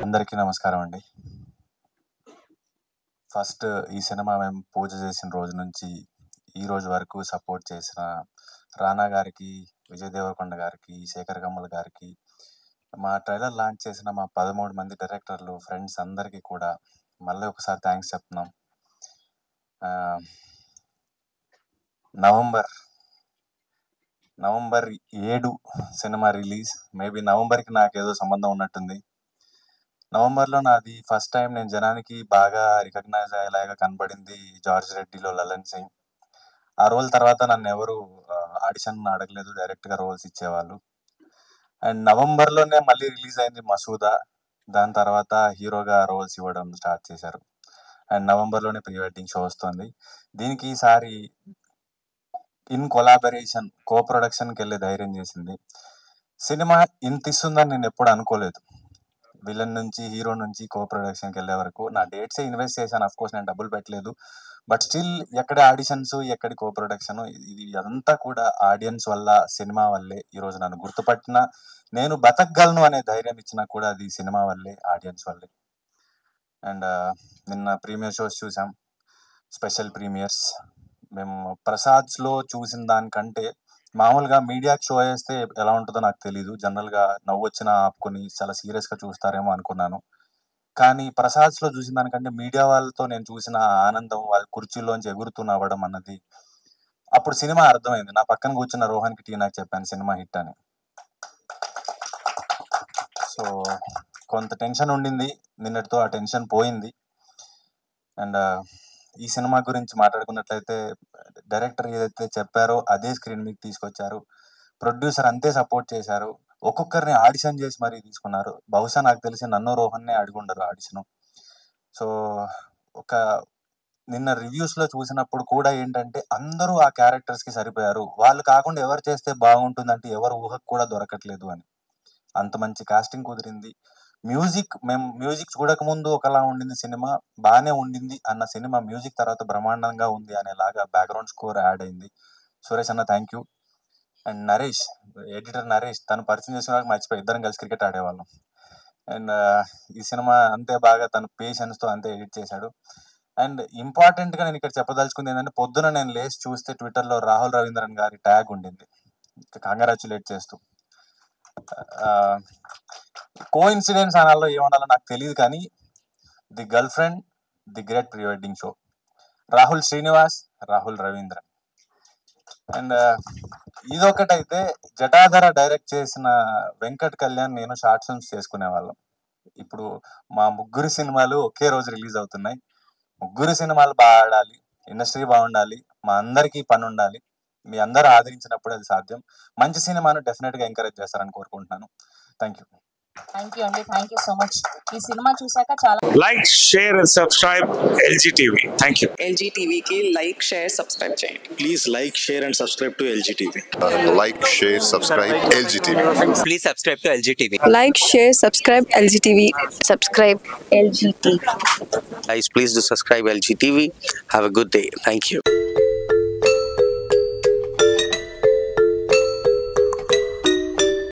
అందరికీ నమస్కారం అండి. ఫస్ట్ ఈ సినిమా మేము పూజ చేసిన రోజు నుంచి ఈ రోజు వరకు సపోర్ట్ చేసిన రానా గారికి, విజయ్ దేవరకొండ గారికి, శేఖర్ కమ్ముల గారికి, మా ట్రైలర్ లాంచ్ చేసిన మా 13 మంది డైరెక్టర్లు, ఫ్రెండ్స్ అందరికీ కూడా మళ్ళీ ఒకసారి థ్యాంక్స్ చెప్తున్నాం. November 7 cinema release. మేబీ నవంబర్కి నాకేదో సంబంధం ఉన్నట్టుంది. నవంబర్లో నాది ఫస్ట్ టైం నేను జనానికి బాగా రికగ్నైజ్ అయ్యేలాగా కనబడింది జార్జ్ రెడ్డిలో లలన్ సింగ్. ఆ రోల్ తర్వాత నన్ను ఎవరు ఆడిషన్ అడగలేదు, డైరెక్ట్గా రోల్స్ ఇచ్చేవాళ్ళు. అండ్ నవంబర్లోనే మళ్ళీ రిలీజ్ అయింది మసూదా. దాని తర్వాత హీరోగా రోల్స్ ఇవ్వడం స్టార్ట్ చేశారు. అండ్ నవంబర్లోనే ప్రీ వెడ్డింగ్ షో వస్తుంది. దీనికి ఈసారి ఇన్ కొలాబరేషన్, కో ప్రొడక్షన్కి వెళ్ళే ధైర్యం చేసింది. సినిమా ఇంత ఇస్తుందని నేను ఎప్పుడు అనుకోలేదు. విలన్ నుంచి, హీరో నుంచి కో ప్రొడక్షన్కి వెళ్ళే వరకు నా డేట్సే ఇన్వెస్ట్ చేశాను. అఫ్ కోర్స్ నేను డబ్బులు పెట్టలేదు, బట్ స్టిల్ ఎక్కడి ఆడిషన్స్, ఎక్కడి కో ప్రొడక్షన్, ఇది అంతా కూడా ఆడియన్స్ వల్ల, సినిమా వల్లే. ఈరోజు నన్ను గుర్తుపట్టిన, నేను బతకగలను అనే ధైర్యం ఇచ్చినా కూడా అది సినిమా వల్లే, ఆడియన్స్ వల్లే. అండ్ నిన్న ప్రీమియర్ షోస్ చూసాం, స్పెషల్ ప్రీమియర్స్. మేము ప్రసాద్స్లో చూసిన దానికంటే మామూలుగా మీడియాకి షో వేస్తే ఎలా ఉంటుందో నాకు తెలీదు. జనరల్గా నవ్వు వచ్చినా ఆపుకొని చాలా సీరియస్గా చూస్తారేమో అనుకున్నాను. కానీ ప్రసాద్స్లో చూసిన దానికంటే మీడియా వాళ్ళతో నేను చూసిన ఆనందం, వాళ్ళ కుర్చీలోంచి ఎగురుతూ నవ్వడం అన్నది అప్పుడు సినిమా అర్థమైంది. నా పక్కన కూర్చున్న రోహన్కి, టీనాకి చెప్పాను సినిమా హిట్ అని. సో కొంత టెన్షన్ ఉండింది, నిన్నటితో ఆ టెన్షన్ పోయింది. అండ్ ఈ సినిమా గురించి మాట్లాడుకున్నట్లయితే, డైరెక్టర్ ఏదైతే చెప్పారో అదే స్క్రీన్ మీద తీసుకొచ్చారు. ప్రొడ్యూసర్ అంతే సపోర్ట్ చేశారు. ఒక్కొక్కరిని ఆడిషన్ చేసి మరీ తీసుకున్నారు. బహుశా నాకు తెలిసి నన్ను, రోహన్నే అడుగుండరు ఆడిషను. సో నిన్న రివ్యూస్లో చూసినప్పుడు కూడా ఏంటంటే అందరూ ఆ క్యారెక్టర్స్కి సరిపోయారు. వాళ్ళు కాకుండా ఎవరు చేస్తే బాగుంటుందంటే ఎవరు ఊహకు కూడా దొరకట్లేదు అని. అంత మంచి కాస్టింగ్ కుదిరింది. మేము మ్యూజిక్ చూడకముందు ఒకలా ఉండింది సినిమా, బాగానే ఉండింది అన్న సినిమా మ్యూజిక్ తర్వాత బ్రహ్మాండంగా ఉంది అనేలాగా బ్యాక్గ్రౌండ్ స్కోర్ యాడ్ అయింది. సురేష్ అన్న thank you. And Naresh, editor Naresh, తను పరిచయం చేసిన మర్చిపోయి ఇద్దరం కలిసి క్రికెట్ ఆడేవాళ్ళం. అండ్ ఈ సినిమా అంతే బాగా తన పేషెన్స్తో అంతే ఎడిట్ చేశాడు. అండ్ ఇంపార్టెంట్గా నేను ఇక్కడ చెప్పదలుచుకుంది ఏంటంటే, పొద్దున నేను లేచి చూస్తే ట్విట్టర్లో రాహుల్ రవీంద్రన్ గారి ట్యాగ్ ఉండింది కంగ్రాచ్యులేట్ చేస్తూ. కో ఇన్సిడెన్స్ అనాలో ఏమనాలో నాకు తెలియదు, కానీ the girlfriend, the great pre wedding show, Rahul Srinivas, Rahul Ravindran. And ఇదొకటైతే జటాధర డైరెక్ట్ చేసిన వెంకట్ కళ్యాణ్, నేను షార్ట్ ఫిల్మ్స్ చేసుకునే వాళ్ళం. ఇప్పుడు మా ముగ్గురు సినిమాలు ఒకే రోజు రిలీజ్ అవుతున్నాయి. ముగ్గురు సినిమాలు బాగా ఆడాలి, ఇండస్ట్రీ బాగుండాలి, మా అందరికీ పని ఉండాలి. మీ అందరూ ఆదరించినప్పుడు అది సాధ్యం. మంచి సినిమాను డెఫినెట్గా ఎంకరేజ్ చేస్తారని కోరుకుంటున్నాను. థ్యాంక్ యూ అండి. Thank you so much. ఈ సినిమా చూసాక చాలా like, share and subscribe LG TV. Thank you. LG TV కి లైక్, షేర్, సబ్స్క్రైబ్ చేయండి. Please like, share and subscribe to LG TV. Like, share, subscribe LG TV. Please subscribe to LG TV. Like, share, subscribe LG TV. Subscribe LG TV. Guys, please do subscribe LG TV. Have a good day. Thank you.